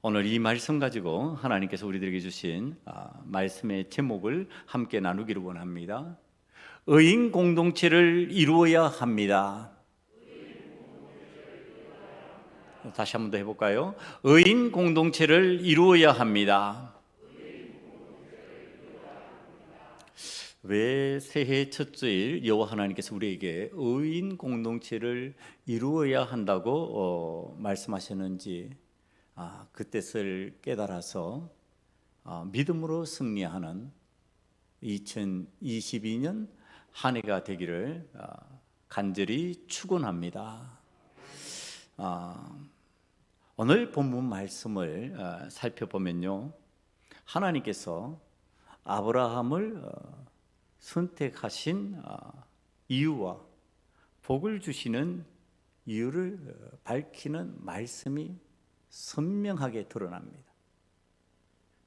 오늘 이 말씀 가지고 하나님께서 우리들에게 주신 말씀의 제목을 함께 나누기를 원합니다. 의인 공동체를 이루어야 합니다. 다시 한 번 더 해볼까요? 의인 공동체를 이루어야 합니다. 왜 새해 첫 주일 여호와 하나님께서 우리에게 의인 공동체를 이루어야 한다고 말씀하셨는지 그 뜻을 깨달아서 믿음으로 승리하는 2022년 한 해가 되기를 간절히 축원합니다. 오늘 본문 말씀을 살펴보면요, 하나님께서 아브라함을 선택하신 이유와 복을 주시는 이유를 밝히는 말씀이 선명하게 드러납니다.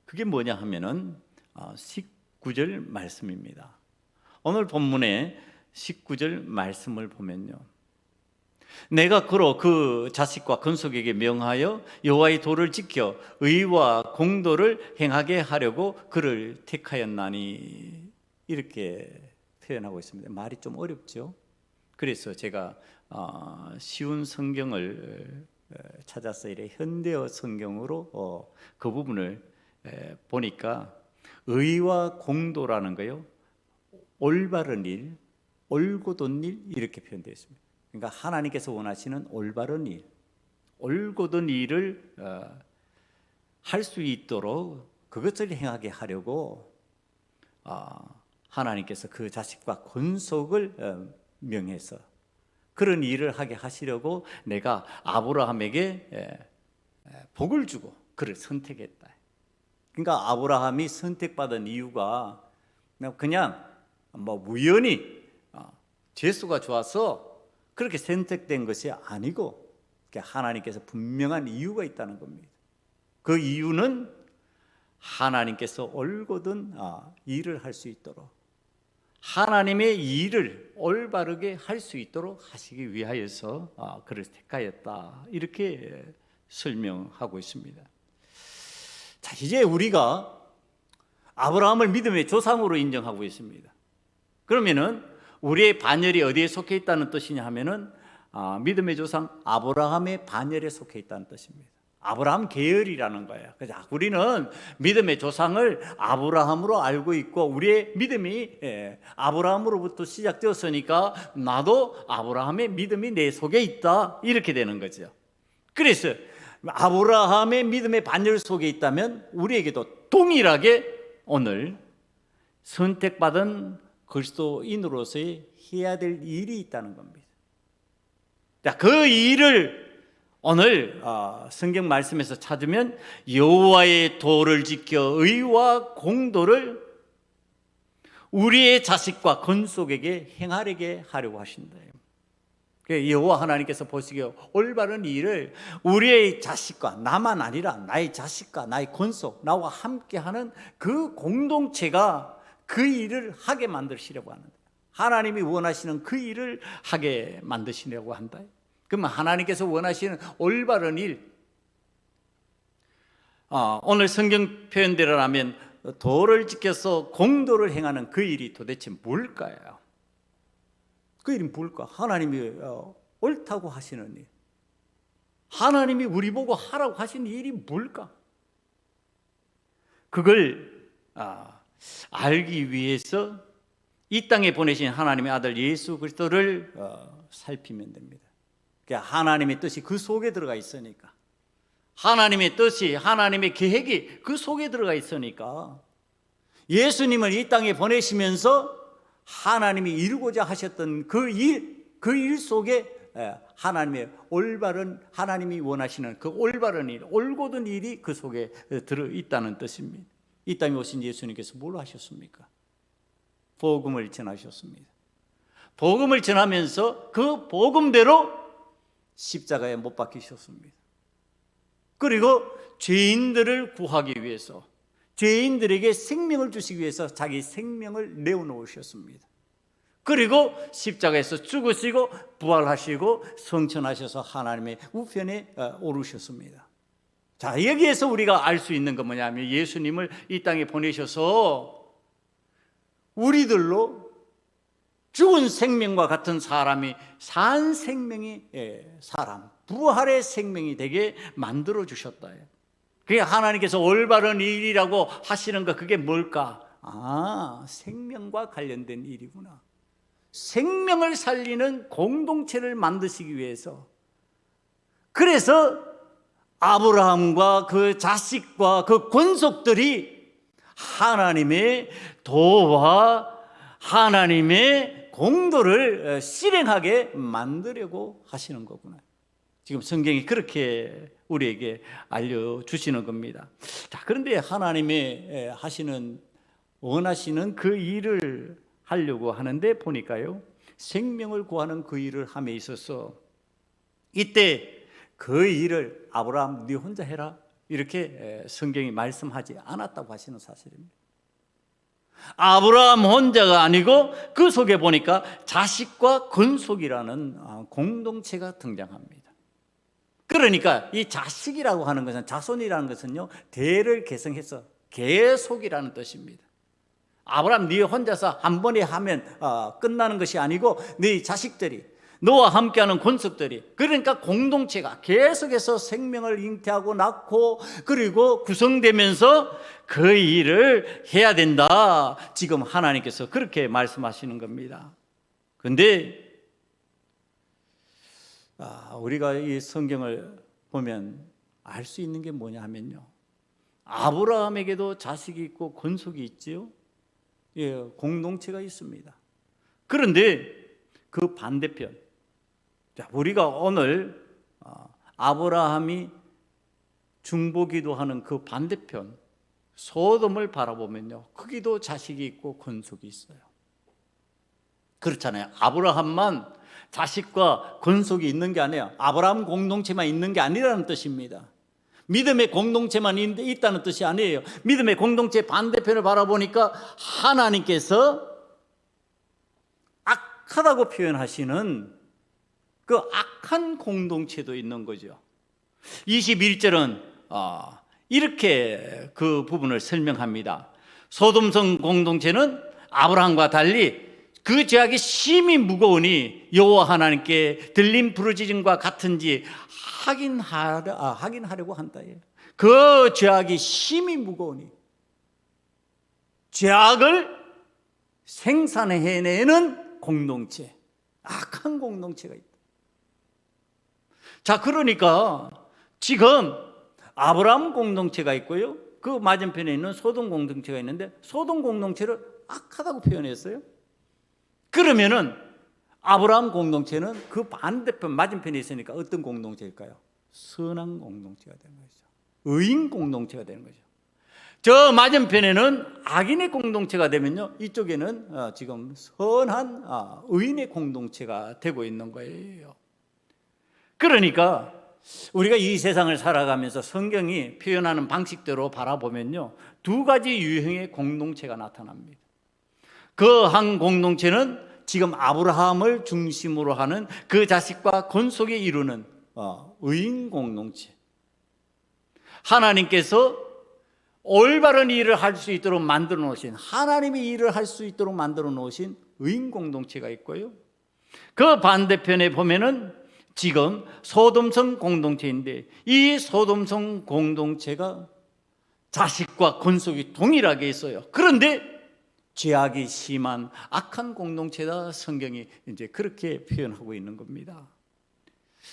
그게 뭐냐 하면은 19절 말씀입니다. 오늘 본문의 19절 말씀을 보면요, 내가 그로 그 자식과 건속에게 명하여 여호와의 도를 지켜 의와 공도를 행하게 하려고 그를 택하였나니, 이렇게 표현하고 있습니다. 말이 좀 어렵죠? 그래서 제가 쉬운 성경을 찾아서 이래 현대어 성경으로 그 부분을 보니까 의와 공도라는 거요, 올바른 일, 올곧은 일, 이렇게 표현되어 있습니다. 그러니까 하나님께서 원하시는 올바른 일, 올곧은 일을 할 수 있도록 그것을 행하게 하려고 하나님께서 그 자식과 건속을 명해서 그런 일을 하게 하시려고 내가 아브라함에게 복을 주고 그를 선택했다. 그러니까 아브라함이 선택받은 이유가 그냥 우연히 재수가 좋아서 그렇게 선택된 것이 아니고 하나님께서 분명한 이유가 있다는 겁니다. 그 이유는 하나님께서 올곧은 일을 할 수 있도록, 하나님의 일을 올바르게 할 수 있도록 하시기 위하여서 그를 택하였다, 이렇게 설명하고 있습니다. 자, 이제 우리가 아브라함을 믿음의 조상으로 인정하고 있습니다. 그러면은 우리의 반열이 어디에 속해 있다는 뜻이냐 하면은 믿음의 조상 아브라함의 반열에 속해 있다는 뜻입니다. 아브라함 계열이라는 거예요. 그래서 우리는 믿음의 조상을 아브라함으로 알고 있고, 우리의 믿음이 아브라함으로부터 시작되었으니까 나도 아브라함의 믿음이 내 속에 있다, 이렇게 되는 거죠. 그래서 아브라함의 믿음의 반열 속에 있다면 우리에게도 동일하게 오늘 선택받은 그리스도인으로서의 해야 될 일이 있다는 겁니다. 그 일을 오늘 성경 말씀에서 찾으면 여호와의 도를 지켜 의와 공도를 우리의 자식과 건속에게 행하려게 하려고 하신다. 여호와 하나님께서 보시기에 올바른 일을 우리의 자식과, 나만 아니라 나의 자식과 나의 건속, 나와 함께하는 그 공동체가 그 일을 하게 만드시려고 하는다. 하나님이 원하시는 그 일을 하게 만드시려고 한다. 그러면 하나님께서 원하시는 올바른 일, 오늘 성경 표현대로라면 도를 지켜서 공도를 행하는 그 일이 도대체 뭘까요? 그 일이 뭘까? 하나님이 옳다고 하시는 일, 하나님이 우리 보고 하라고 하시는 일이 뭘까? 그걸 알기 위해서 이 땅에 보내신 하나님의 아들 예수 그리스도를 살피면 됩니다. 하나님의 뜻이 그 속에 들어가 있으니까, 하나님의 뜻이, 하나님의 계획이 그 속에 들어가 있으니까, 예수님을 이 땅에 보내시면서 하나님이 이루고자 하셨던 그 일 속에 하나님의 올바른, 하나님이 원하시는 그 올바른 일, 올곧은 일이 그 속에 들어있다는 뜻입니다. 이 땅에 오신 예수님께서 뭘 하셨습니까? 복음을 전하셨습니다. 복음을 전하면서 그 복음대로 십자가에 못 박히셨습니다. 그리고 죄인들을 구하기 위해서, 죄인들에게 생명을 주시기 위해서 자기 생명을 내어놓으셨습니다. 그리고 십자가에서 죽으시고 부활하시고 성천하셔서 하나님의 우편에 오르셨습니다. 자, 여기에서 우리가 알 수 있는 건 뭐냐면 예수님을 이 땅에 보내셔서 우리들로 죽은 생명과 같은 사람이 산 생명이 사람, 부활의 생명이 되게 만들어 주셨다. 그게 하나님께서 올바른 일이라고 하시는 거, 그게 뭘까? 아, 생명과 관련된 일이구나. 생명을 살리는 공동체를 만드시기 위해서. 그래서 아브라함과 그 자식과 그 권속들이 하나님의 도와 하나님의 공도를 실행하게 만들려고 하시는 거구나. 지금 성경이 그렇게 우리에게 알려주시는 겁니다. 자, 그런데 하나님의 원하시는 그 일을 하려고 하는데 보니까요, 생명을 구하는 그 일을 함에 있어서 이때 그 일을 아브라함 네 혼자 해라 이렇게 성경이 말씀하지 않았다고 하시는 사실입니다. 아브라함 혼자가 아니고 그 속에 보니까 자식과 건속이라는 공동체가 등장합니다. 그러니까 이 자식이라고 하는 것은, 자손이라는 것은요, 대를 계승해서 계속이라는 뜻입니다. 아브라함 네 혼자서 한 번에 하면 끝나는 것이 아니고 네 자식들이, 너와 함께하는 권속들이, 그러니까 공동체가 계속해서 생명을 잉태하고 낳고 그리고 구성되면서 그 일을 해야 된다. 지금 하나님께서 그렇게 말씀하시는 겁니다. 그런데 우리가 이 성경을 보면 알 수 있는 게 뭐냐 하면요, 아브라함에게도 자식이 있고 권속이 있지요. 예, 공동체가 있습니다. 그런데 그 반대편, 우리가 오늘 아브라함이 중보기도하는 그 반대편 소돔을 바라보면요, 거기도 자식이 있고 권속이 있어요. 그렇잖아요. 아브라함만 자식과 권속이 있는 게 아니에요. 아브라함 공동체만 있는 게 아니라는 뜻입니다. 믿음의 공동체만 있다는 뜻이 아니에요. 믿음의 공동체 반대편을 바라보니까 하나님께서 악하다고 표현하시는 그 악한 공동체도 있는 거죠. 21절은 이렇게 그 부분을 설명합니다. 소돔성 공동체는 아브라함과 달리 그 죄악이 심히 무거우니 여호와 하나님께 들린 부르짖음과 같은지 확인하려고 한다. 그 죄악이 심히 무거우니, 죄악을 생산해내는 공동체, 악한 공동체가 있다. 자, 그러니까 지금 아브라함 공동체가 있고요, 그 맞은편에 있는 소돔 공동체가 있는데 소돔 공동체를 악하다고 표현했어요. 그러면은 아브라함 공동체는 그 반대편 맞은편에 있으니까 어떤 공동체일까요? 선한 공동체가 되는 거죠. 의인 공동체가 되는 거죠. 저 맞은편에는 악인의 공동체가 되면요, 이쪽에는 지금 선한 의인의 공동체가 되고 있는 거예요. 그러니까 우리가 이 세상을 살아가면서 성경이 표현하는 방식대로 바라보면요, 두 가지 유형의 공동체가 나타납니다. 그 한 공동체는 지금 아브라함을 중심으로 하는 그 자식과 권속에 이루는 의인 공동체. 하나님께서 올바른 일을 할 수 있도록 만들어 놓으신, 하나님이 일을 할 수 있도록 만들어 놓으신 의인 공동체가 있고요, 그 반대편에 보면은 지금 소돔성 공동체인데 이 소돔성 공동체가 자식과 권속이 동일하게 있어요. 그런데 죄악이 심한 악한 공동체다, 성경이 이제 그렇게 표현하고 있는 겁니다.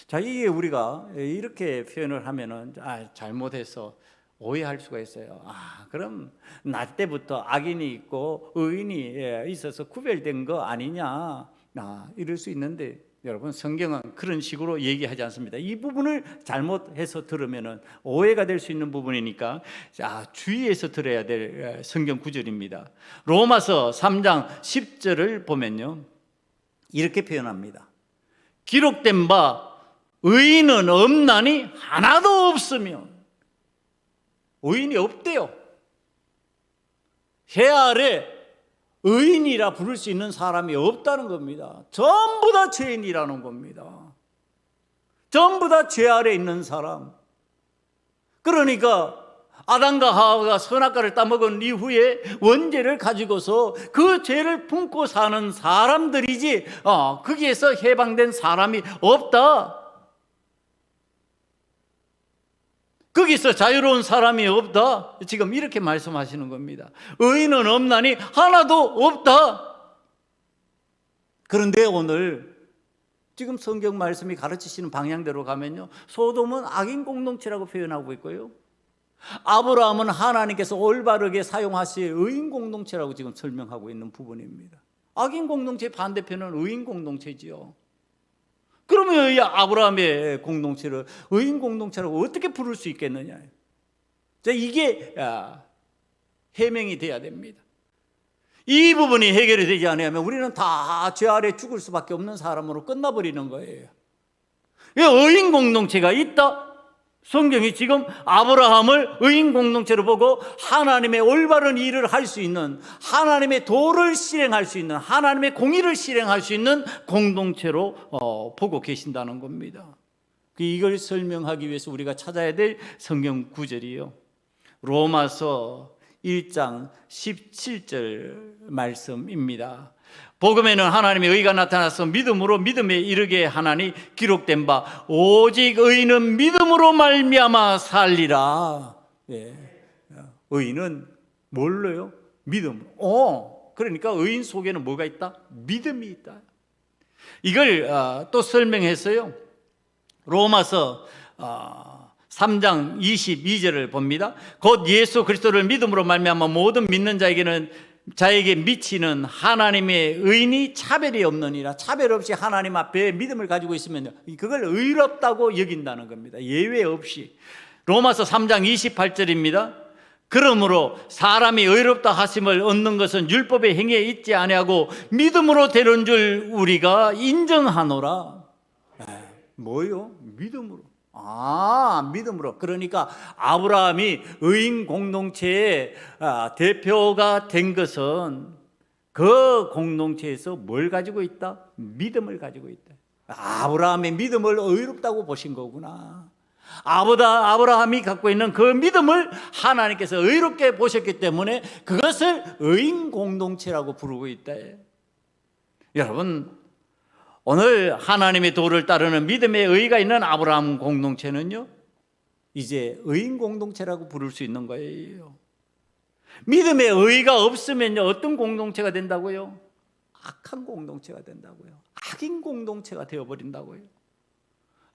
자, 이게 우리가 이렇게 표현을 하면은 잘못해서 오해할 수가 있어요. 그럼 나 때부터 악인이 있고 의인이 있어서 구별된 거 아니냐, 이럴 수 있는데, 여러분, 성경은 그런 식으로 얘기하지 않습니다. 이 부분을 잘못해서 들으면 오해가 될 수 있는 부분이니까 주의해서 들어야 될 성경 구절입니다. 로마서 3장 10절을 보면요, 이렇게 표현합니다. 기록된 바 의인은 없나니 하나도 없으며. 의인이 없대요. 해 아래 의인이라 부를 수 있는 사람이 없다는 겁니다. 전부 다 죄인이라는 겁니다. 전부 다 죄 아래 있는 사람. 그러니까 아담과 하와가 선악과를 따먹은 이후에 원죄를 가지고서 그 죄를 품고 사는 사람들이지 거기에서 해방된 사람이 없다. 거기서 자유로운 사람이 없다. 지금 이렇게 말씀하시는 겁니다. 의인은 없나니 하나도 없다. 그런데 오늘 지금 성경 말씀이 가르치시는 방향대로 가면요, 소돔은 악인 공동체라고 표현하고 있고요, 아브라함은 하나님께서 올바르게 사용하실 의인 공동체라고 지금 설명하고 있는 부분입니다. 악인 공동체 반대편은 의인 공동체지요. 그러면 이 아브라함의 공동체를 의인 공동체라고 어떻게 부를 수 있겠느냐? 자, 이게 해명이 돼야 됩니다. 이 부분이 해결이 되지 않으면 우리는 다 죄 아래 죽을 수밖에 없는 사람으로 끝나버리는 거예요. 의인 공동체가 있다. 성경이 지금 아브라함을 의인 공동체로 보고 하나님의 올바른 일을 할 수 있는, 하나님의 도를 실행할 수 있는, 하나님의 공의를 실행할 수 있는 공동체로 보고 계신다는 겁니다. 이걸 설명하기 위해서 우리가 찾아야 될 성경 구절이요, 로마서 1장 17절 말씀입니다. 복음에는 하나님의 의가 나타나서 믿음으로 믿음에 이르게 하나니 기록된 바 오직 의인은 믿음으로 말미암아 살리라. 의인은 뭘로요? 믿음으로. 그러니까 의인 속에는 뭐가 있다? 믿음이 있다. 이걸 또 설명했어요. 로마서 3장 22절을 봅니다. 곧 예수 그리스도를 믿음으로 말미암아 모든 믿는 자에게 미치는 하나님의 의인이 차별이 없느니라. 차별 없이 하나님 앞에 믿음을 가지고 있으면 그걸 의롭다고 여긴다는 겁니다. 예외 없이. 로마서 3장 28절입니다. 그러므로 사람이 의롭다 하심을 얻는 것은 율법의 행위에 있지 아니하고 믿음으로 되는 줄 우리가 인정하노라. 뭐요? 믿음으로. 믿음으로. 그러니까 아브라함이 의인 공동체의 대표가 된 것은 그 공동체에서 뭘 가지고 있다? 믿음을 가지고 있다. 아브라함의 믿음을 의롭다고 보신 거구나. 아브라함이 갖고 있는 그 믿음을 하나님께서 의롭게 보셨기 때문에 그것을 의인 공동체라고 부르고 있다. 여러분, 오늘 하나님의 도를 따르는 믿음의 의가 있는 아브라함 공동체는요, 이제 의인 공동체라고 부를 수 있는 거예요. 믿음의 의가 없으면요, 어떤 공동체가 된다고요? 악한 공동체가 된다고요. 악인 공동체가 되어버린다고요.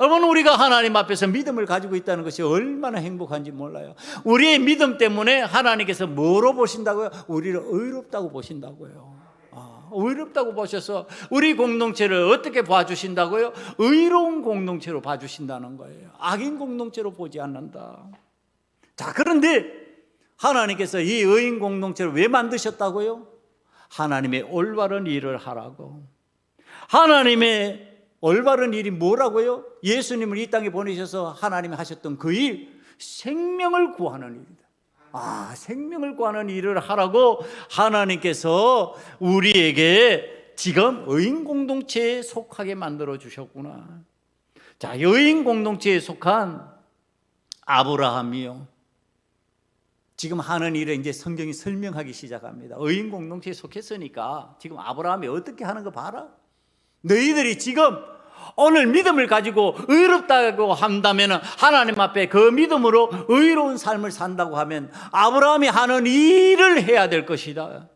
여러분, 우리가 하나님 앞에서 믿음을 가지고 있다는 것이 얼마나 행복한지 몰라요. 우리의 믿음 때문에 하나님께서 뭐로 보신다고요? 우리를 의롭다고 보신다고요. 의롭다고 보셔서 우리 공동체를 어떻게 봐주신다고요? 의로운 공동체로 봐주신다는 거예요. 악인 공동체로 보지 않는다. 자, 그런데 하나님께서 이 의인 공동체를 왜 만드셨다고요? 하나님의 올바른 일을 하라고. 하나님의 올바른 일이 뭐라고요? 예수님을 이 땅에 보내셔서 하나님이 하셨던 그 일, 생명을 구하는 일이다. 생명을 구하는 일을 하라고 하나님께서 우리에게 지금 의인 공동체에 속하게 만들어 주셨구나. 자, 의인 공동체에 속한 아브라함이요, 지금 하는 일을 이제 성경이 설명하기 시작합니다. 의인 공동체에 속했으니까 지금 아브라함이 어떻게 하는 거 봐라. 너희들이 지금 오늘 믿음을 가지고 의롭다고 한다면, 하나님 앞에 그 믿음으로 의로운 삶을 산다고 하면 아브라함이 하는 일을 해야 될 것이다.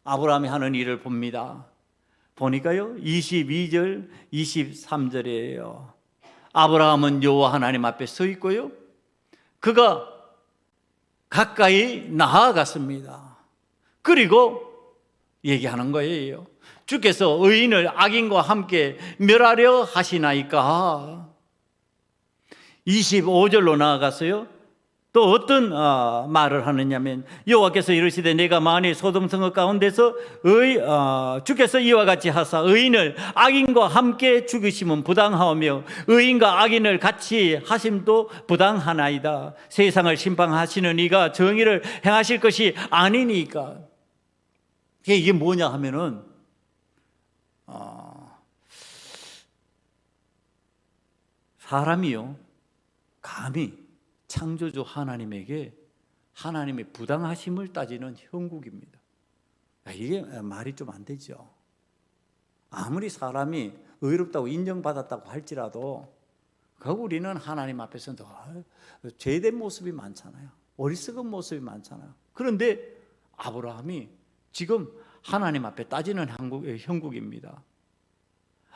아브라함이 하는 일을 봅니다. 보니까요, 22절 23절이에요. 아브라함은 여호와 하나님 앞에 서 있고요, 그가 가까이 나아갔습니다. 그리고 얘기하는 거예요. 주께서 의인을 악인과 함께 멸하려 하시나이까. 25절로 나아갔어요. 또 어떤 말을 하느냐면, 여호와께서 이르시되 내가 만일 소돔 성읍 가운데서 주께서 이와 같이 하사 의인을 악인과 함께 죽이심은 부당하오며 의인과 악인을 같이 하심도 부당하나이다. 세상을 심판하시는 이가 정의를 행하실 것이 아니니까. 이게 뭐냐 하면은, 사람이요, 감히 창조주 하나님에게 하나님의 부당하심을 따지는 형국입니다. 이게 말이 좀 안 되죠. 아무리 사람이 의롭다고 인정받았다고 할지라도 우리는 하나님 앞에서 죄된 모습이 많잖아요. 어리석은 모습이 많잖아요. 그런데 아브라함이 지금 하나님 앞에 따지는 형국입니다.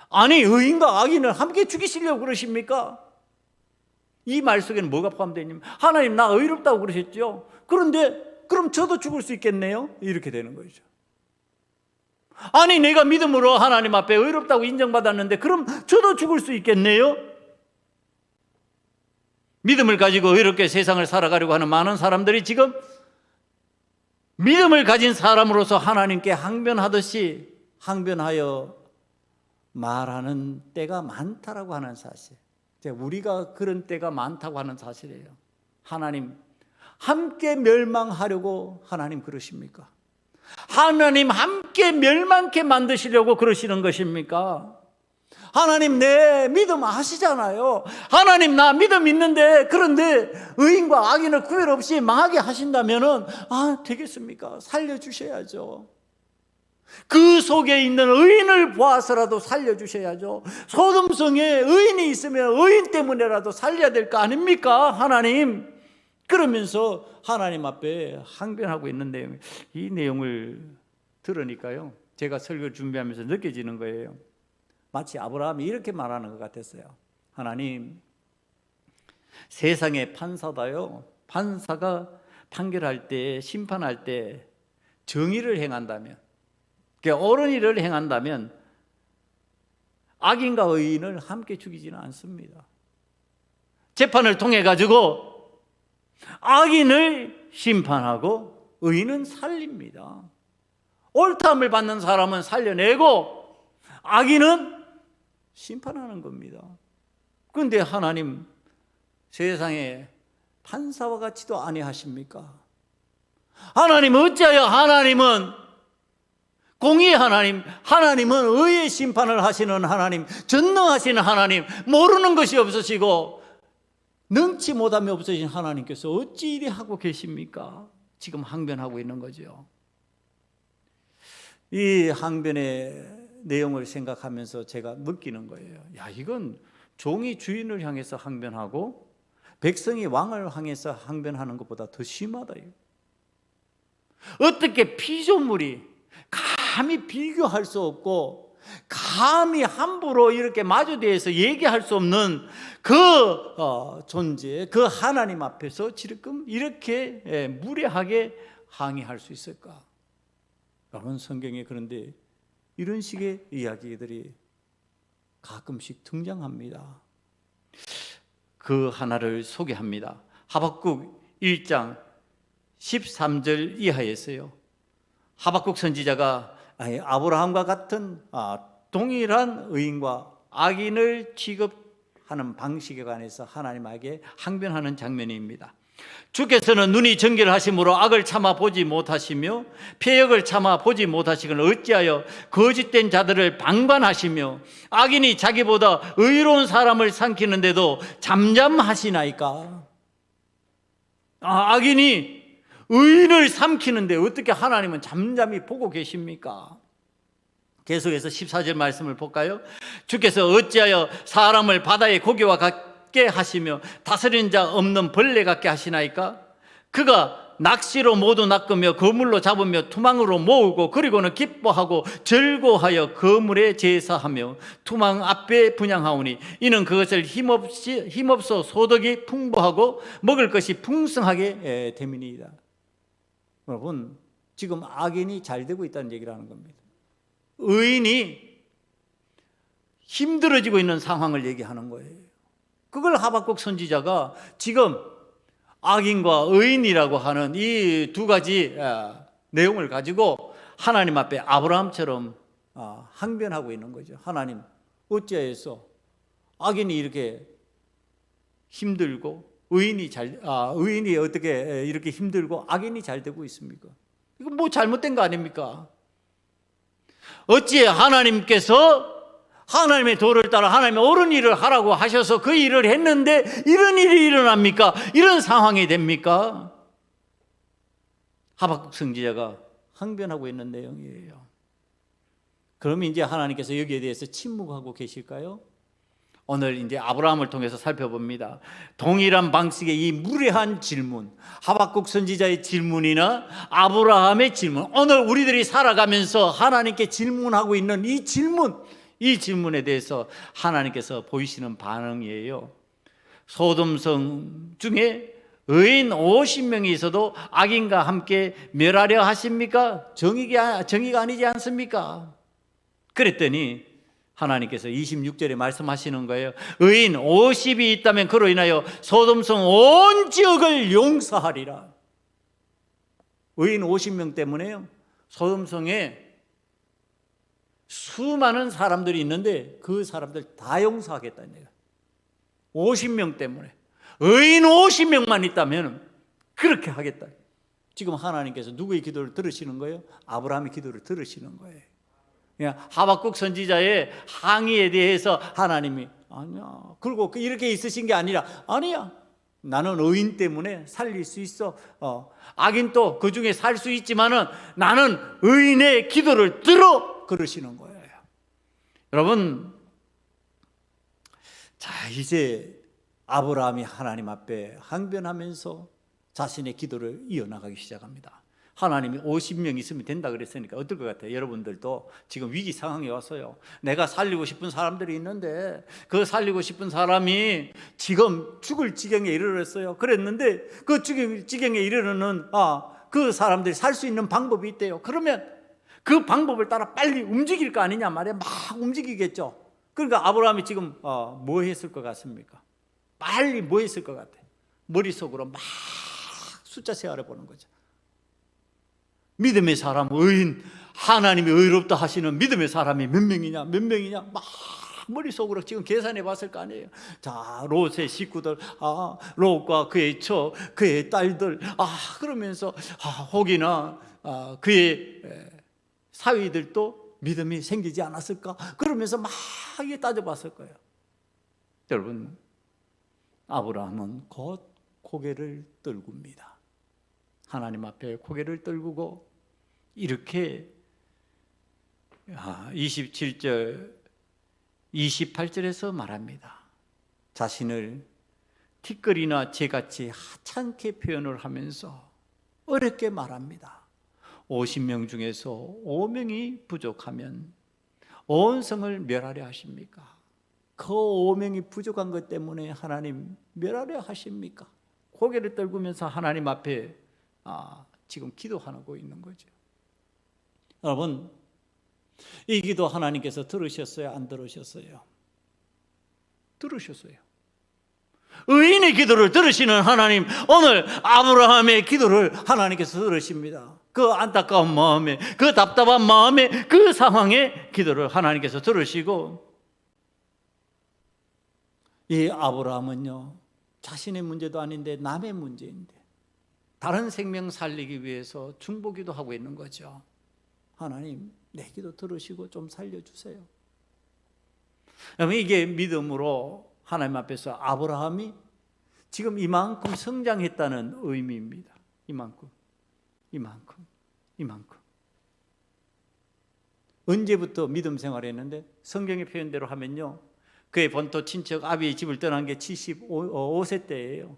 아니, 의인과 악인을 함께 죽이시려고 그러십니까? 이 말 속에는 뭐가 포함되냐면, 하나님 나 의롭다고 그러셨죠? 그런데 그럼 저도 죽을 수 있겠네요? 이렇게 되는 거죠. 아니, 내가 믿음으로 하나님 앞에 의롭다고 인정받았는데 그럼 저도 죽을 수 있겠네요? 믿음을 가지고 의롭게 세상을 살아가려고 하는 많은 사람들이 지금 믿음을 가진 사람으로서 하나님께 항변하듯이 항변하여 말하는 때가 많다라고 하는 사실. 우리가 그런 때가 많다고 하는 사실이에요. 하나님 함께 멸망하려고 하나님 그러십니까? 하나님 함께 멸망케 만드시려고 그러시는 것입니까? 하나님 내 믿음 아시잖아요. 하나님 나 믿음 있는데 그런데 의인과 악인을 구별 없이 망하게 하신다면은 되겠습니까? 살려주셔야죠. 그 속에 있는 의인을 보아서라도 살려주셔야죠. 소돔성에 의인이 있으면 의인 때문에라도 살려야 될 거 아닙니까? 하나님. 그러면서 하나님 앞에 항변하고 있는 내용, 이 내용을 들으니까요, 제가 설교를 준비하면서 느껴지는 거예요. 마치 아브라함이 이렇게 말하는 것 같았어요. 하나님, 세상의 판사다요, 판사가 판결할 때, 심판할 때 정의를 행한다면, 옳은 일을 행한다면 악인과 의인을 함께 죽이지는 않습니다. 재판을 통해 가지고 악인을 심판하고 의인은 살립니다. 옳다함을 받는 사람은 살려내고 악인은 심판하는 겁니다. 그런데 하나님 세상에 판사와 같이도 아니하십니까? 하나님 어찌하여 하나님은 공의의 하나님, 하나님은 의의 심판을 하시는 하나님, 전능하시는 하나님, 모르는 것이 없으시고 능치 못함이 없으신 하나님께서 어찌 이리 하고 계십니까? 지금 항변하고 있는 거죠. 이 항변의 내용을 생각하면서 제가 느끼는 거예요. 이건 종이 주인을 향해서 항변하고 백성이 왕을 향해서 항변하는 것보다 더 심하다. 어떻게 피조물이 감히 비교할 수 없고 감히 함부로 이렇게 마주대해서 얘기할 수 없는 그 존재, 그 하나님 앞에서 지금 이렇게 무례하게 항의할 수 있을까? 여러분, 성경에 그런데 이런 식의 이야기들이 가끔씩 등장합니다. 그 하나를 소개합니다. 하박국 1장 13절 이하에서요, 하박국 선지자가 아브라함과 같은 동일한 의인과 악인을 취급하는 방식에 관해서 하나님에게 항변하는 장면입니다. 주께서는 눈이 정결하심으로 악을 참아 보지 못하시며 패역을 참아 보지 못하시거늘 어찌하여 거짓된 자들을 방관하시며 악인이 자기보다 의로운 사람을 삼키는데도 잠잠하시나이까? 악인이 의인을 삼키는데 어떻게 하나님은 잠잠히 보고 계십니까? 계속해서 14절 말씀을 볼까요? 주께서 어찌하여 사람을 바다의 고기와 같게 하시며 다스리는 자 없는 벌레 같게 하시나이까? 그가 낚시로 모두 낚으며 거물로 잡으며 투망으로 모으고 그리고는 기뻐하고 즐거워하여 거물에 제사하며 투망 앞에 분향하오니 이는 그것을 힘없어 소득이 풍부하고 먹을 것이 풍성하게 됨이니이다. 여러분, 지금 악인이 잘 되고 있다는 얘기를 하는 겁니다. 의인이 힘들어지고 있는 상황을 얘기하는 거예요. 그걸 하박국 선지자가 지금 악인과 의인이라고 하는 이 두 가지 내용을 가지고 하나님 앞에 아브라함처럼 항변하고 있는 거죠. 하나님, 어찌하여서 악인이 이렇게 힘들고 의인이 어떻게 이렇게 힘들고 악인이 잘 되고 있습니까? 이거 잘못된 거 아닙니까? 어찌 하나님께서 하나님의 도를 따라 하나님의 옳은 일을 하라고 하셔서 그 일을 했는데 이런 일이 일어납니까? 이런 상황이 됩니까? 하박국 선지자가 항변하고 있는 내용이에요. 그럼 이제 하나님께서 여기에 대해서 침묵하고 계실까요? 오늘 이제 아브라함을 통해서 살펴봅니다. 동일한 방식의 이 무례한 질문, 하박국 선지자의 질문이나 아브라함의 질문, 오늘 우리들이 살아가면서 하나님께 질문하고 있는 이 질문에 대해서 하나님께서 보이시는 반응이에요. 소돔성 중에 의인 50명이 있어도 악인과 함께 멸하려 하십니까? 정의가 아니지 않습니까? 그랬더니 하나님께서 26절에 말씀하시는 거예요. 의인 50이 있다면 그로 인하여 소돔성 온 지역을 용서하리라. 의인 50명 때문에요, 소돔성에 수많은 사람들이 있는데 그 사람들 다 용서하겠다는 거예요. 50명 때문에. 의인 50명만 있다면 그렇게 하겠다. 지금 하나님께서 누구의 기도를 들으시는 거예요? 아브라함의 기도를 들으시는 거예요. 하박국 선지자의 항의에 대해서 하나님이 아니야, 그리고 이렇게 있으신 게 아니라 아니야, 나는 의인 때문에 살릴 수 있어. 악인도 그 중에 살 수 있지만은 나는 의인의 기도를 들어, 그러시는 거예요. 여러분, 자, 이제 아브라함이 하나님 앞에 항변하면서 자신의 기도를 이어나가기 시작합니다. 하나님이 50명 있으면 된다 그랬으니까 어떨 것 같아요? 여러분들도 지금 위기 상황에 왔어요. 내가 살리고 싶은 사람들이 있는데 그 살리고 싶은 사람이 지금 죽을 지경에 이르렀어요. 그랬는데 그 죽을 지경에 이르는 그 사람들이 살 수 있는 방법이 있대요. 그러면 그 방법을 따라 빨리 움직일 거 아니냐 말이야. 막 움직이겠죠. 그러니까 아브라함이 지금 뭐 했을 것 같습니까? 빨리 뭐 했을 것 같아요? 머릿속으로 막 숫자 세어려 보는 거죠. 믿음의 사람, 의인, 하나님이 의롭다 하시는 믿음의 사람이 몇 명이냐 막 머릿속으로 지금 계산해 봤을 거 아니에요. 자, 롯의 식구들, 롯과 그의 처, 그의 딸들, 그러면서 혹이나 그의 사위들도 믿음이 생기지 않았을까? 그러면서 막 따져봤을 거예요. 여러분, 아브라함은 곧 고개를 떨굽니다. 하나님 앞에 고개를 떨구고 이렇게 27절 28절에서 말합니다. 자신을 티끌이나 재같이 하찮게 표현을 하면서 어렵게 말합니다. 50명 중에서 5명이 부족하면 온 성을 멸하려 하십니까? 그 5명이 부족한 것 때문에 하나님 멸하려 하십니까? 고개를 떨구면서 하나님 앞에 지금 기도하고 있는 거죠. 여러분, 이 기도 하나님께서 들으셨어요? 안 들으셨어요? 들으셨어요. 의인의 기도를 들으시는 하나님, 오늘 아브라함의 기도를 하나님께서 들으십니다. 그 안타까운 마음에, 그 답답한 마음에, 그 상황의 기도를 하나님께서 들으시고, 이 아브라함은요, 자신의 문제도 아닌데 남의 문제인데 다른 생명 살리기 위해서 중보기도 하고 있는 거죠. 하나님, 내 기도 들으시고 좀 살려주세요. 이게 믿음으로 하나님 앞에서 아브라함이 지금 이만큼 성장했다는 의미입니다. 이만큼. 언제부터 믿음 생활했는데 성경의 표현대로 하면요, 그의 본토 친척 아비의 집을 떠난 게 75세 때예요.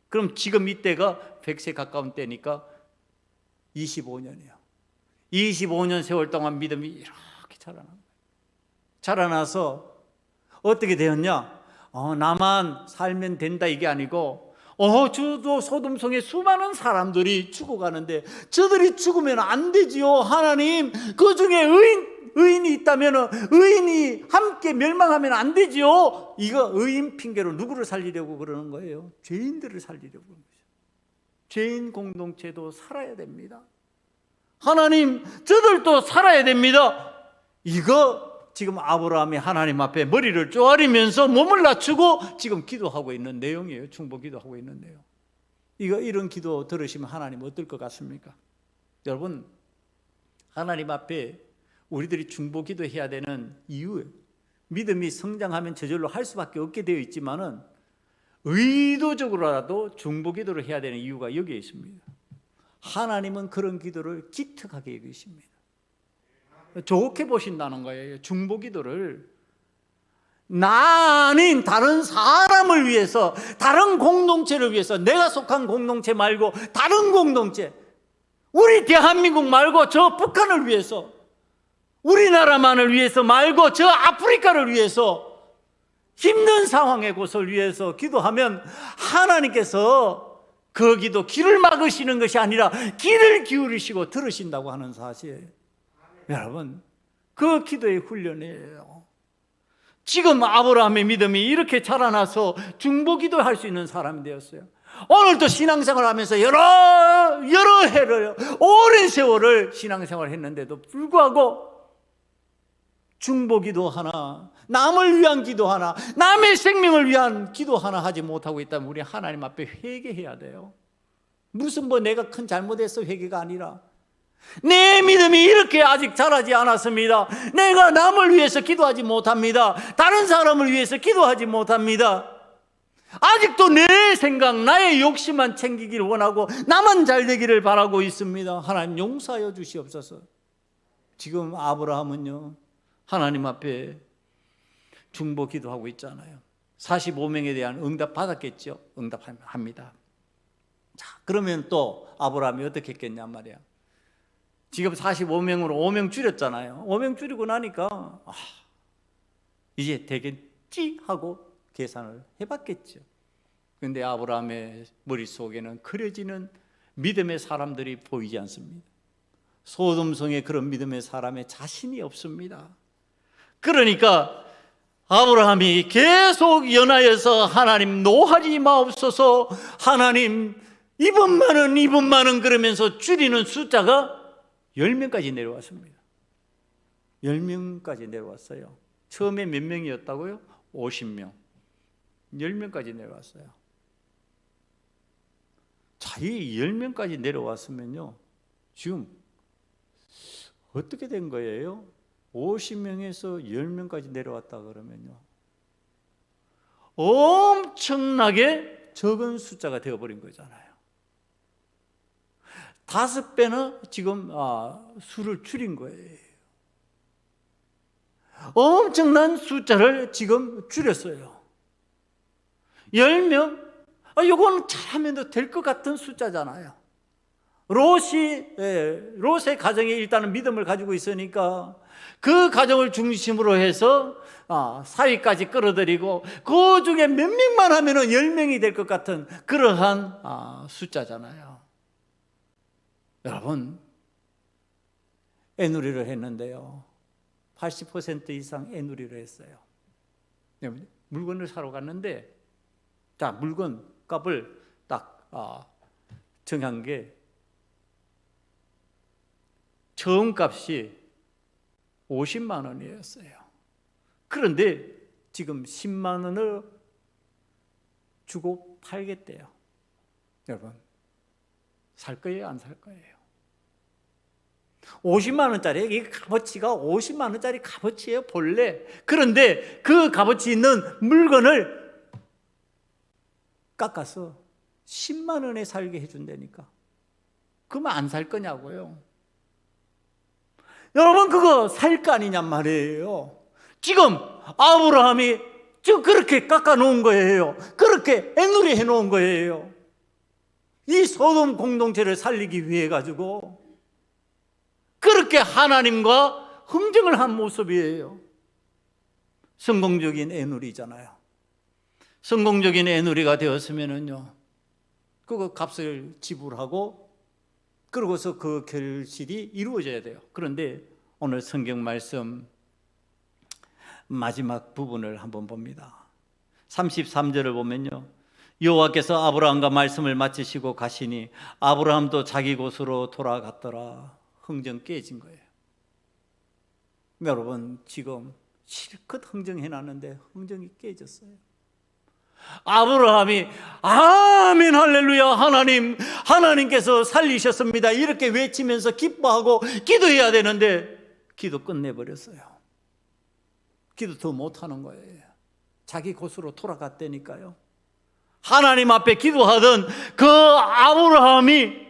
그럼 지금 이때가 100세 가까운 때니까 25년이에요. 25년 세월 동안 믿음이 이렇게 자라나서 어떻게 되었냐? 나만 살면 된다 이게 아니고 저도 소돔성에 수많은 사람들이 죽어가는데 저들이 죽으면 안 되지요. 하나님, 그 중에 의인이 있다면 의인이 함께 멸망하면 안 되지요. 이거 의인 핑계로 누구를 살리려고 그러는 거예요? 죄인들을 살리려고 그러는 거죠. 죄인 공동체도 살아야 됩니다. 하나님, 저들도 살아야 됩니다. 이거 지금 아브라함이 하나님 앞에 머리를 쪼아리면서 몸을 낮추고 지금 기도하고 있는 내용이에요. 중보 기도하고 있는 내용. 이런 기도 들으시면 하나님 어떨 것 같습니까? 여러분, 하나님 앞에 우리들이 중보 기도해야 되는 이유, 믿음이 성장하면 저절로 할 수밖에 없게 되어 있지만은 의도적으로라도 중보기도를 해야 되는 이유가 여기에 있습니다. 하나님은 그런 기도를 기특하게 여기십니다. 좋게 보신다는 거예요. 중보기도를 나 아닌 다른 사람을 위해서, 다른 공동체를 위해서, 내가 속한 공동체 말고 다른 공동체, 우리 대한민국 말고 저 북한을 위해서, 우리나라만을 위해서 말고 저 아프리카를 위해서, 힘든 상황의 곳을 위해서 기도하면 하나님께서 그 기도 길을 막으시는 것이 아니라 귀를 기울이시고 들으신다고 하는 사실, 여러분 그 기도의 훈련이에요. 지금 아브라함의 믿음이 이렇게 자라나서 중보기도 할 수 있는 사람이 되었어요. 오늘도 신앙생활 하면서 여러 해를, 오랜 세월을 신앙생활 했는데도 불구하고 중보기도 하나, 남을 위한 기도 하나, 남의 생명을 위한 기도 하나 하지 못하고 있다면 우리 하나님 앞에 회개해야 돼요. 무슨 내가 큰 잘못해서 회개가 아니라 내 믿음이 이렇게 아직 자라지 않았습니다. 내가 남을 위해서 기도하지 못합니다. 다른 사람을 위해서 기도하지 못합니다. 아직도 내 생각, 나의 욕심만 챙기기를 원하고 나만 잘 되기를 바라고 있습니다. 하나님 용서하여 주시옵소서. 지금 아브라함은요, 하나님 앞에 중보 기도하고 있잖아요. 45명에 대한 응답 받았겠죠? 응답합니다. 자, 그러면 또 아브라함이 어떻게 했겠냐 말이야. 지금 45명으로 5명 줄였잖아요. 5명 줄이고 나니까 이제 되겠지 하고 계산을 해봤겠죠. 그런데 아브라함의 머릿속에는 그려지는 믿음의 사람들이 보이지 않습니다. 소돔성의 그런 믿음의 사람의 자신이 없습니다. 그러니까 아브라함이 계속 연하여서 하나님 노하지 마옵소서, 하나님 이분만은 그러면서 줄이는 숫자가 10명까지 내려왔습니다. 10명까지 내려왔어요. 처음에 몇 명이었다고요? 50명. 10명까지 내려왔어요. 자, 이 10명까지 내려왔으면요, 지금 어떻게 된 거예요? 50명에서 10명까지 내려왔다 그러면요, 엄청나게 적은 숫자가 되어버린 거잖아요. 5배나 지금 수를 줄인 거예요. 엄청난 숫자를 지금 줄였어요. 10명? 이건 잘하면 될 것 같은 숫자잖아요. 롯의 가정이 일단은 믿음을 가지고 있으니까 그 가정을 중심으로 해서 사위까지 끌어들이고 그 중에 몇 명만 하면은 10명이 될 것 같은 그러한 숫자잖아요. 여러분, 애누리를 했는데요, 80% 이상 애누리를 했어요. 물건을 사러 갔는데, 자, 물건 값을 딱 정한 게 처음 값이 50만 원이었어요. 그런데 지금 10만 원을 주고 팔겠대요. 여러분, 살 거예요, 안 살 거예요? 50만 원짜리, 이 값어치가 50만 원짜리 값어치예요, 본래. 그런데 그 값어치 있는 물건을 깎아서 10만 원에 살게 해준다니까. 그러면 안 살 거냐고요? 여러분, 그거 살 거 아니냔 말이에요. 지금 아브라함이 지금 그렇게 깎아 놓은 거예요. 그렇게 애누리 해 놓은 거예요. 이 소돔 공동체를 살리기 위해 가지고 그렇게 하나님과 흥정을 한 모습이에요. 성공적인 애누리잖아요. 성공적인 애누리가 되었으면은요, 그거 값을 지불하고 그러고서 그 결실이 이루어져야 돼요. 그런데 오늘 성경 말씀 마지막 부분을 한번 봅니다. 33절을 보면요, 여호와께서 아브라함과 말씀을 마치시고 가시니 아브라함도 자기 곳으로 돌아갔더라. 흥정 깨진 거예요. 여러분, 지금 실컷 흥정해놨는데 흥정이 깨졌어요. 아브라함이 아멘 할렐루야, 하나님께서 살리셨습니다 이렇게 외치면서 기뻐하고 기도해야 되는데 기도 끝내버렸어요. 기도 더 못하는 거예요. 자기 곳으로 돌아갔다니까요. 하나님 앞에 기도하던 그 아브라함이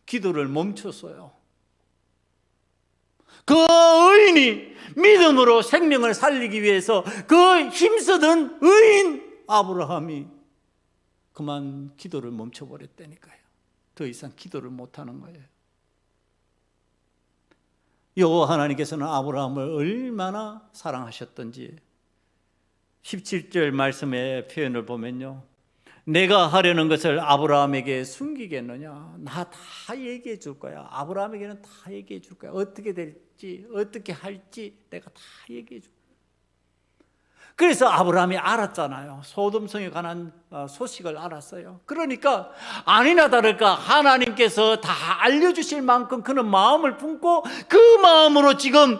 기도를 멈췄어요. 그 의인이 믿음으로 생명을 살리기 위해서 그 힘쓰던 의인 아브라함이 그만 기도를 멈춰버렸다니까요. 더 이상 기도를 못하는 거예요. 여호와 하나님께서는 아브라함을 얼마나 사랑하셨던지 17절 말씀의 표현을 보면요, 내가 하려는 것을 아브라함에게 숨기겠느냐? 나 다 얘기해 줄 거야. 아브라함에게는 다 얘기해 줄 거야. 어떻게 될지, 어떻게 할지 내가 다 얘기해 줄 거야. 그래서 아브라함이 알았잖아요. 소돔성에 관한 소식을 알았어요. 그러니까 아니나 다를까 하나님께서 다 알려주실 만큼 그는 마음을 품고 그 마음으로 지금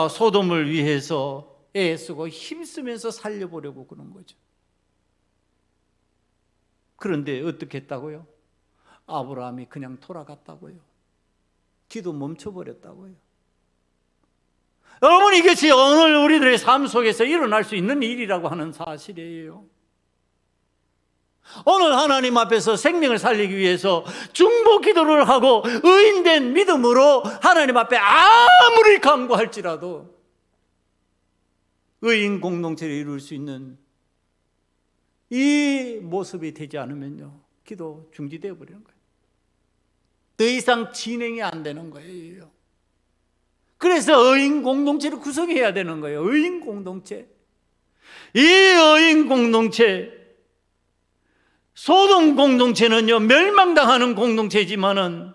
소돔을 위해서 애쓰고 힘쓰면서 살려보려고 그런 거죠. 그런데 어떻게 했다고요? 아브라함이 그냥 돌아갔다고요. 기도 멈춰버렸다고요. 여러분, 이것이 오늘 우리들의 삶 속에서 일어날 수 있는 일이라고 하는 사실이에요. 오늘 하나님 앞에서 생명을 살리기 위해서 중보 기도를 하고 의인된 믿음으로 하나님 앞에 아무리 간구할지라도 의인 공동체를 이룰 수 있는 이 모습이 되지 않으면요, 기도 중지되어 버리는 거예요. 더 이상 진행이 안 되는 거예요. 그래서 의인 공동체를 구성해야 되는 거예요. 의인 공동체. 이 의인 공동체, 소돔 공동체는요, 멸망당하는 공동체지만은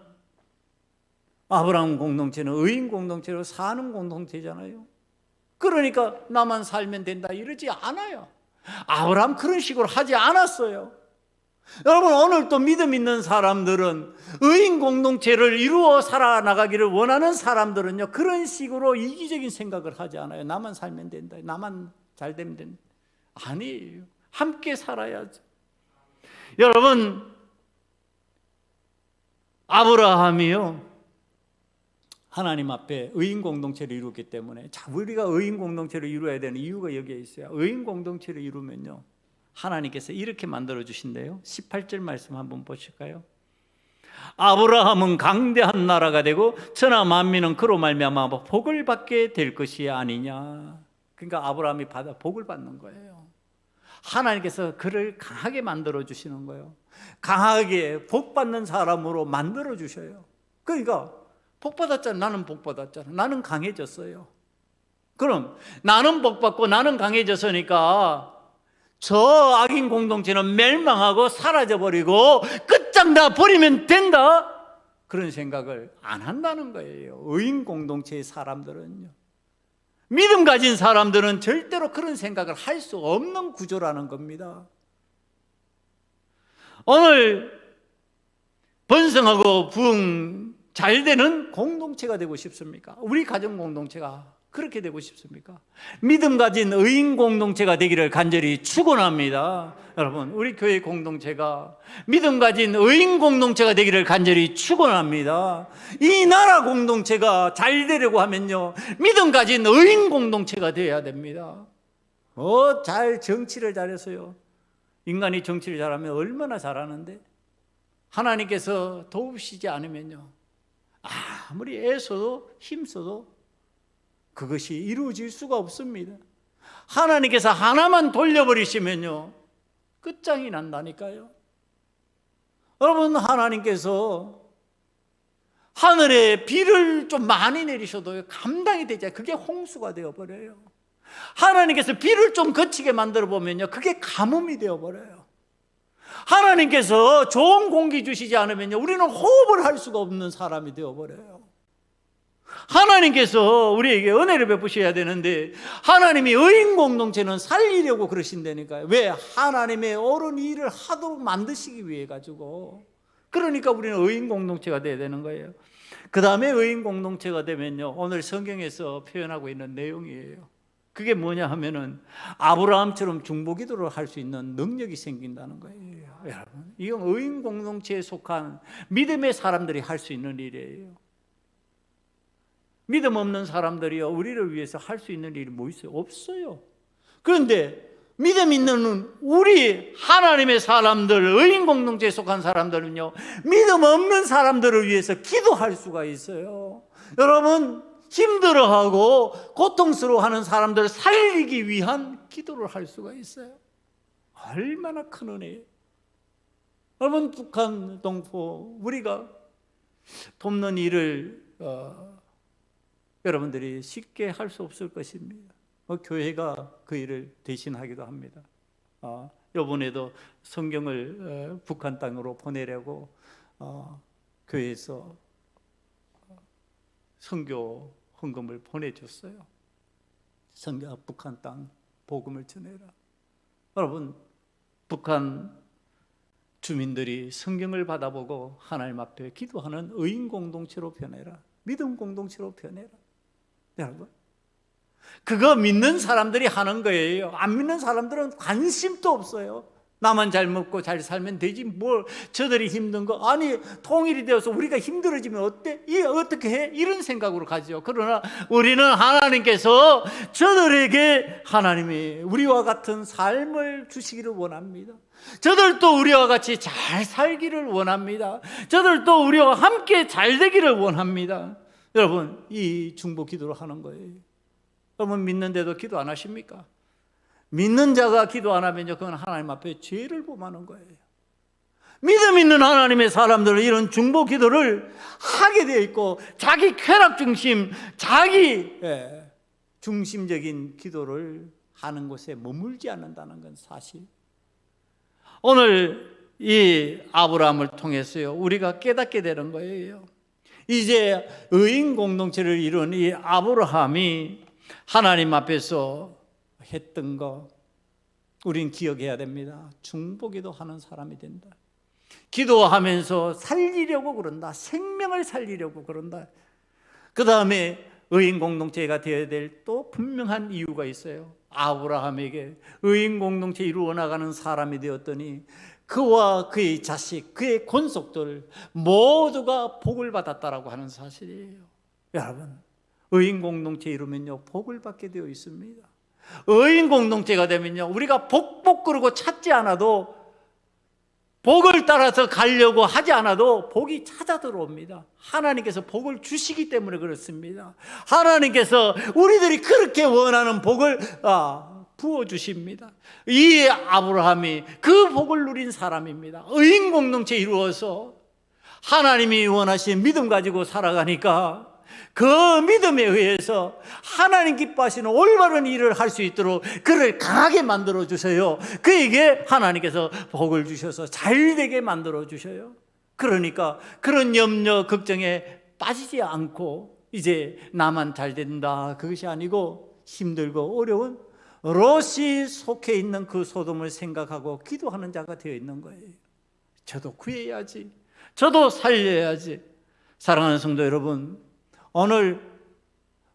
아브라함 공동체는 의인 공동체로 사는 공동체잖아요. 그러니까 나만 살면 된다 이러지 않아요. 아브라함 그런 식으로 하지 않았어요. 여러분, 오늘 또 믿음 있는 사람들은, 의인 공동체를 이루어 살아나가기를 원하는 사람들은요, 그런 식으로 이기적인 생각을 하지 않아요. 나만 살면 된다, 나만 잘 되면 된다. 아니에요. 함께 살아야죠. 여러분, 아브라함이요, 하나님 앞에 의인 공동체를 이루었기 때문에, 자, 우리가 의인 공동체를 이루어야 되는 이유가 여기에 있어요. 의인 공동체를 이루면요, 하나님께서 이렇게 만들어 주신대요. 18절 말씀 한번 보실까요? 아브라함은 강대한 나라가 되고 천하 만민은 그로 말미암아 복을 받게 될 것이 아니냐. 그러니까 아브라함이 받아 복을 받는 거예요. 하나님께서 그를 강하게 만들어 주시는 거예요. 강하게 복 받는 사람으로 만들어 주셔요. 그러니까 복 받았잖아. 나는 복 받았잖아. 나는 강해졌어요. 그럼 나는 복 받고 나는 강해졌으니까 저 악인 공동체는 멸망하고 사라져버리고 끝장나 버리면 된다, 그런 생각을 안 한다는 거예요. 의인 공동체의 사람들은요, 믿음 가진 사람들은 절대로 그런 생각을 할 수 없는 구조라는 겁니다. 오늘 번성하고 부흥 잘 되는 공동체가 되고 싶습니까? 우리 가정 공동체가 그렇게 되고 싶습니까? 믿음 가진 의인 공동체가 되기를 간절히 축원합니다. 여러분, 우리 교회 공동체가 믿음 가진 의인 공동체가 되기를 간절히 축원합니다. 이 나라 공동체가 잘 되려고 하면요, 믿음 가진 의인 공동체가 되어야 됩니다. 잘 정치를 잘해서요, 인간이 정치를 잘하면 얼마나 잘하는데, 하나님께서 도우시지 않으면요, 아무리 애써도 힘써도 그것이 이루어질 수가 없습니다. 하나님께서 하나만 돌려버리시면요, 끝장이 난다니까요. 여러분, 하나님께서 하늘에 비를 좀 많이 내리셔도 감당이 되지 않아요. 그게 홍수가 되어버려요. 하나님께서 비를 좀 거치게 만들어 보면요, 그게 가뭄이 되어버려요. 하나님께서 좋은 공기 주시지 않으면요, 우리는 호흡을 할 수가 없는 사람이 되어버려요. 하나님께서 우리에게 은혜를 베푸셔야 되는데, 하나님이 의인 공동체는 살리려고 그러신다니까요. 왜? 하나님의 옳은 일을 하도록 만드시기 위해 가지고. 그러니까 우리는 의인 공동체가 돼야 되는 거예요. 그 다음에 의인 공동체가 되면요, 오늘 성경에서 표현하고 있는 내용이에요. 그게 뭐냐 하면은 아브라함처럼 중보기도를 할 수 있는 능력이 생긴다는 거예요. 여러분, 이건 의인 공동체에 속한 믿음의 사람들이 할 수 있는 일이에요. 믿음 없는 사람들이요, 우리를 위해서 할 수 있는 일이 뭐 있어요? 없어요. 그런데 믿음 있는 우리 하나님의 사람들, 의인 공동체에 속한 사람들은요, 믿음 없는 사람들을 위해서 기도할 수가 있어요. 여러분, 힘들어하고 고통스러워하는 사람들을 살리기 위한 기도를 할 수가 있어요. 얼마나 큰 은혜예요. 여러분, 북한 동포 우리가 돕는 일을 여러분들이 쉽게 할 수 없을 것입니다. 교회가 그 일을 대신하기도 합니다. 이번에도 성경을 북한 땅으로 보내려고 교회에서 선교 헌금을 보내줬어요. 북한 땅 복음을 전해라. 여러분, 북한 주민들이 성경을 받아보고 하나님 앞에 기도하는 의인 공동체로 변해라. 믿음 공동체로 변해라. 여러분, 그거 믿는 사람들이 하는 거예요. 안 믿는 사람들은 관심도 없어요. 나만 잘 먹고 잘 살면 되지 뭘 저들이 힘든 거. 아니, 통일이 되어서 우리가 힘들어지면 어때? 어떻게 해? 이런 생각으로 가죠. 그러나 우리는 하나님께서 저들에게 하나님이 우리와 같은 삶을 주시기를 원합니다. 저들도 우리와 같이 잘 살기를 원합니다. 저들도 우리와 함께 잘 되기를 원합니다. 여러분, 이 중보 기도를 하는 거예요. 여러분, 믿는데도 기도 안 하십니까? 믿는 자가 기도 안 하면요, 그건 하나님 앞에 죄를 범하는 거예요. 믿음 있는 하나님의 사람들은 이런 중보 기도를 하게 되어 있고, 자기 쾌락 중심, 자기 중심적인 기도를 하는 곳에 머물지 않는다는 건 사실. 오늘 이 아브라함을 통해서요, 우리가 깨닫게 되는 거예요. 이제 의인 공동체를 이룬 이 아브라함이 하나님 앞에서 했던 거 우린 기억해야 됩니다. 중보기도 하는 사람이 된다. 기도하면서 살리려고 그런다. 생명을 살리려고 그런다. 그 다음에 의인 공동체가 되어야 될 또 분명한 이유가 있어요. 아브라함에게 의인 공동체 이루어 나가는 사람이 되었더니 그와 그의 자식, 그의 권속들 모두가 복을 받았다라고 하는 사실이에요. 여러분, 의인 공동체 이루면요, 복을 받게 되어 있습니다. 의인 공동체가 되면요, 우리가 복 그러고 찾지 않아도, 복을 따라서 가려고 하지 않아도 복이 찾아 들어옵니다. 하나님께서 복을 주시기 때문에 그렇습니다. 하나님께서 우리들이 그렇게 원하는 복을 부어주십니다. 이 아브라함이 그 복을 누린 사람입니다. 의인 공동체 이루어서 하나님이 원하신 믿음 가지고 살아가니까 그 믿음에 의해서 하나님 기뻐하시는 올바른 일을 할 수 있도록 그를 강하게 만들어 주세요. 그에게 하나님께서 복을 주셔서 잘되게 만들어 주셔요. 그러니까 그런 염려, 걱정에 빠지지 않고 이제 나만 잘 된다, 그것이 아니고 힘들고 어려운 롯이 속해 있는 그 소돔을 생각하고 기도하는 자가 되어 있는 거예요. 저도 구해야지, 저도 살려야지. 사랑하는 성도 여러분, 오늘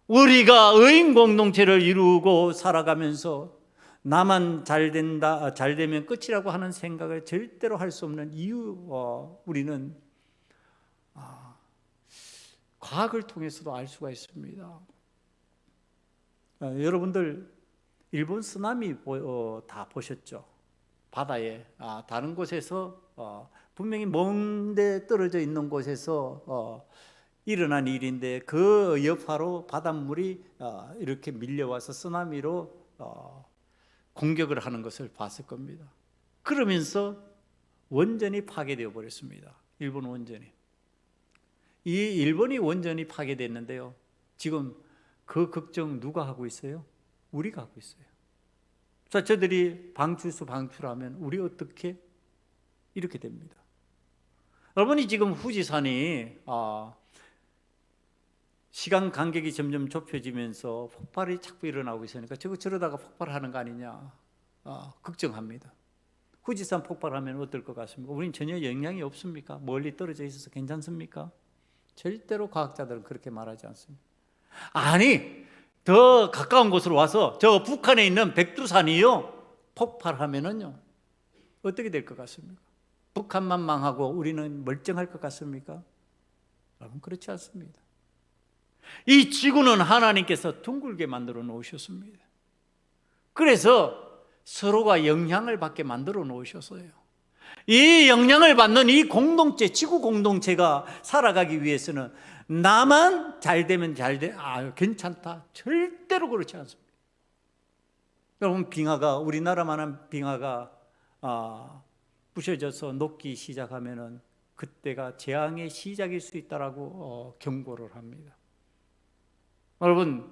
우리가 의인 공동체를 이루고 살아가면서 나만 잘 된다, 잘 되면 끝이라고 하는 생각을 절대로 할 수 없는 이유, 우리는 과학을 통해서도 알 수가 있습니다. 여러분들 일본 쓰나미 다 보셨죠? 바다에 다른 곳에서 분명히 먼데 떨어져 있는 곳에서 일어난 일인데 그 여파로 바닷물이 이렇게 밀려와서 쓰나미로 공격을 하는 것을 봤을 겁니다. 그러면서 원전이 파괴되어 버렸습니다. 일본 원전이. 이 일본이 원전이 파괴됐는데요, 지금 그 걱정 누가 하고 있어요? 우리가 하고 있어요. 자, 저들이 방출하면 우리 어떻게? 이렇게 됩니다. 여러분이 지금 후지산이 시간 간격이 점점 좁혀지면서 폭발이 자꾸 일어나고 있으니까 저러다가 폭발하는 거 아니냐 걱정합니다. 후지산 폭발하면 어떨 것 같습니까? 우리는 전혀 영향이 없습니까? 멀리 떨어져 있어서 괜찮습니까? 절대로 과학자들은 그렇게 말하지 않습니다. 아니, 더 가까운 곳으로 와서 저 북한에 있는 백두산이요, 폭발하면은요 어떻게 될 것 같습니까? 북한만 망하고 우리는 멀쩡할 것 같습니까? 여러분, 그렇지 않습니다. 이 지구는 하나님께서 둥글게 만들어 놓으셨습니다. 그래서 서로가 영향을 받게 만들어 놓으셨어요. 이 영향을 받는 이 공동체, 지구 공동체가 살아가기 위해서는 나만 잘 되면 괜찮다, 절대로 그렇지 않습니다. 여러분, 우리나라만한 빙하가 부셔져서 녹기 시작하면은 그때가 재앙의 시작일 수 있다라고 경고를 합니다. 여러분,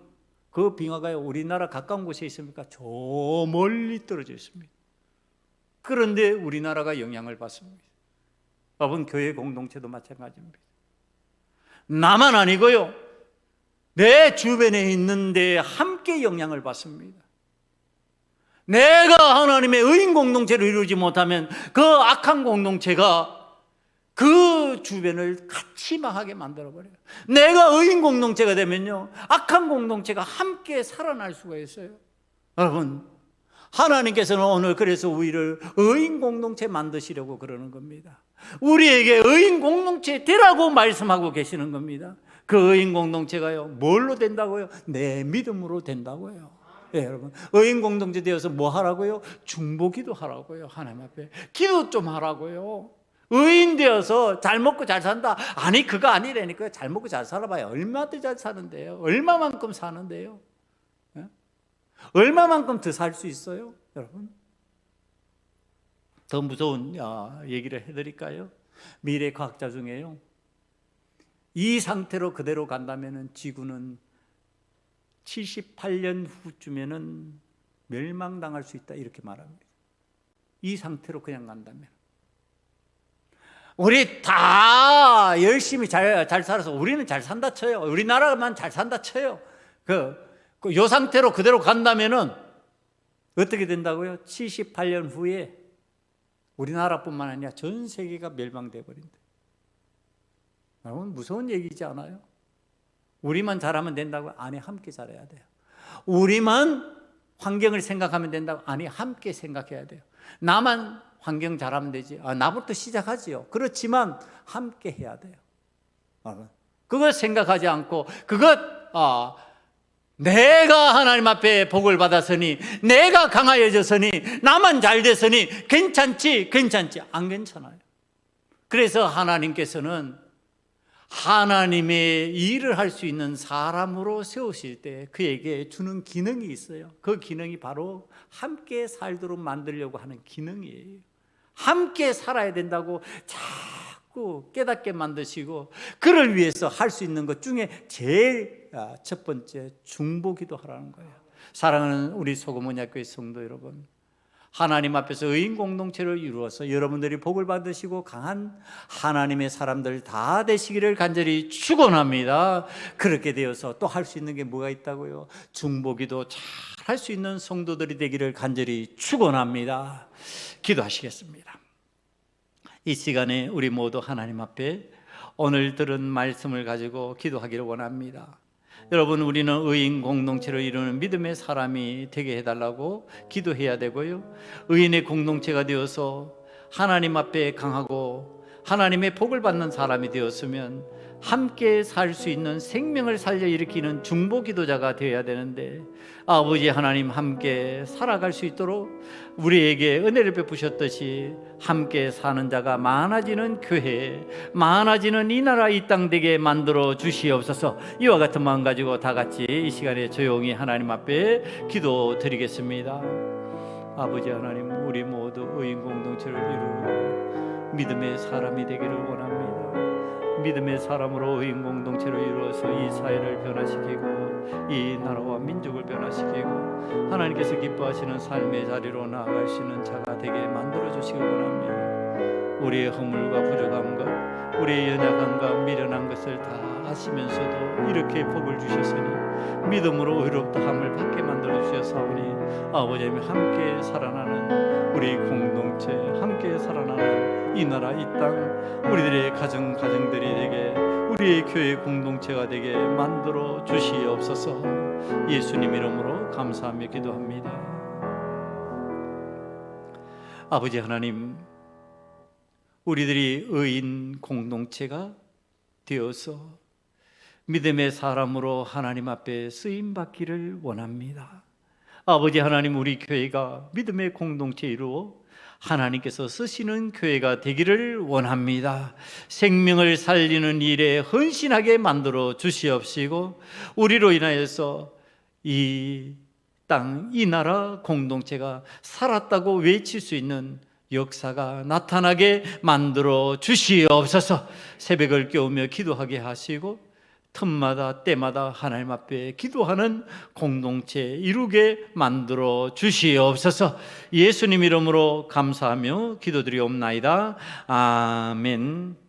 그 빙하가 우리나라 가까운 곳에 있습니까? 저 멀리 떨어져 있습니다. 그런데 우리나라가 영향을 받습니다. 여러분, 교회 공동체도 마찬가지입니다. 나만 아니고요, 내 주변에 있는데 함께 영향을 받습니다. 내가 하나님의 의인 공동체를 이루지 못하면 그 악한 공동체가 그 주변을 같이 망하게 만들어버려요. 내가 의인 공동체가 되면요, 악한 공동체가 함께 살아날 수가 있어요. 여러분, 하나님께서는 오늘 그래서 우리를 의인 공동체 만드시려고 그러는 겁니다. 우리에게 의인 공동체 되라고 말씀하고 계시는 겁니다. 그 의인 공동체가요, 뭘로 된다고요? 내 믿음으로 된다고요. 예, 여러분, 의인 공동체 되어서 뭐 하라고요? 중보기도 하라고요. 하나님 앞에 기도 좀 하라고요. 의인 되어서 잘 먹고 잘 산다, 아니 그거 아니라니까요. 잘 먹고 잘 살아봐야 얼마나 잘 사는데요, 얼마만큼 사는데요, 예? 얼마만큼 더 살 수 있어요? 여러분, 더 무서운 얘기를 해드릴까요? 미래 과학자 중에요, 이 상태로 그대로 간다면 지구는 78년 후쯤에는 멸망당할 수 있다, 이렇게 말합니다. 이 상태로 그냥 간다면. 우리 다 열심히 잘 살아서 우리는 잘 산다 쳐요. 우리나라만 잘 산다 쳐요. 요 상태로 그대로 간다면은 어떻게 된다고요? 78년 후에 우리나라뿐만 아니라 전 세계가 멸망돼 버린다. 여러분, 무서운 얘기지 않아요? 우리만 잘하면 된다고? 아니, 함께 잘해야 돼요. 우리만 환경을 생각하면 된다고? 아니, 함께 생각해야 돼요. 나만 환경 잘하면 되지, 나부터 시작하지요. 그렇지만 함께 해야 돼요. 그걸 생각하지 않고 내가 하나님 앞에 복을 받았으니, 내가 강하여졌으니, 나만 잘 됐으니 괜찮지 안 괜찮아요. 그래서 하나님께서는 하나님의 일을 할 수 있는 사람으로 세우실 때 그에게 주는 기능이 있어요. 그 기능이 바로 함께 살도록 만들려고 하는 기능이에요. 함께 살아야 된다고 자꾸 깨닫게 만드시고, 그를 위해서 할 수 있는 것 중에 제일 첫 번째, 중보기도 하라는 거예요. 사랑하는 우리 소금언약교회 성도 여러분, 하나님 앞에서 의인 공동체를 이루어서 여러분들이 복을 받으시고 강한 하나님의 사람들 다 되시기를 간절히 축원합니다. 그렇게 되어서 또 할 수 있는 게 뭐가 있다고요? 중보기도 잘 할 수 있는 성도들이 되기를 간절히 축원합니다. 기도하시겠습니다. 이 시간에 우리 모두 하나님 앞에 오늘 들은 말씀을 가지고 기도하기를 원합니다. 여러분, 우리는 의인 공동체를 이루는 믿음의 사람이 되게 해달라고 기도해야 되고요, 의인의 공동체가 되어서 하나님 앞에 강하고 하나님의 복을 받는 사람이 되었으면 함께 살 수 있는 생명을 살려 일으키는 중보기도자가 되어야 되는데, 아버지 하나님, 함께 살아갈 수 있도록 우리에게 은혜를 베푸셨듯이 함께 사는 자가 많아지는 교회, 많아지는 이 나라 이 땅 되게 만들어 주시옵소서. 이와 같은 마음 가지고 다 같이 이 시간에 조용히 하나님 앞에 기도드리겠습니다. 아버지 하나님, 우리 모두 의인 공동체를 이루고 믿음의 사람이 되기를 원합니다. 믿음의 사람으로 의인 공동체를 이루어서 이 사회를 변화시키고 이 나라와 민족을 변화시키고 하나님께서 기뻐하시는 삶의 자리로 나아갈 수 있는 자가 되게 만들어주시기 원합니다. 우리의 허물과 부족한 것, 우리의 연약함과 미련한 것을 다 아시면서도 이렇게 복을 주셨으니 믿음으로 의롭다함을 받게 만들어주셨사오니, 아버지님, 함께 살아나는 우리 공동체, 함께 살아나는 이 나라 이 땅, 우리들의 가정들이 되게, 우리의 교회 공동체가 되게 만들어 주시옵소서. 예수님 이름으로 감사하며 기도합니다. 아버지 하나님, 우리들이 의인 공동체가 되어서 믿음의 사람으로 하나님 앞에 쓰임 받기를 원합니다. 아버지 하나님, 우리 교회가 믿음의 공동체 이루어 하나님께서 쓰시는 교회가 되기를 원합니다. 생명을 살리는 일에 헌신하게 만들어 주시옵시고, 우리로 인하여서 이 땅, 이 나라 공동체가 살았다고 외칠 수 있는 역사가 나타나게 만들어 주시옵소서. 새벽을 깨우며 기도하게 하시고 틈마다 때마다 하나님 앞에 기도하는 공동체 이루게 만들어 주시옵소서. 예수님 이름으로 감사하며 기도드리옵나이다. 아멘.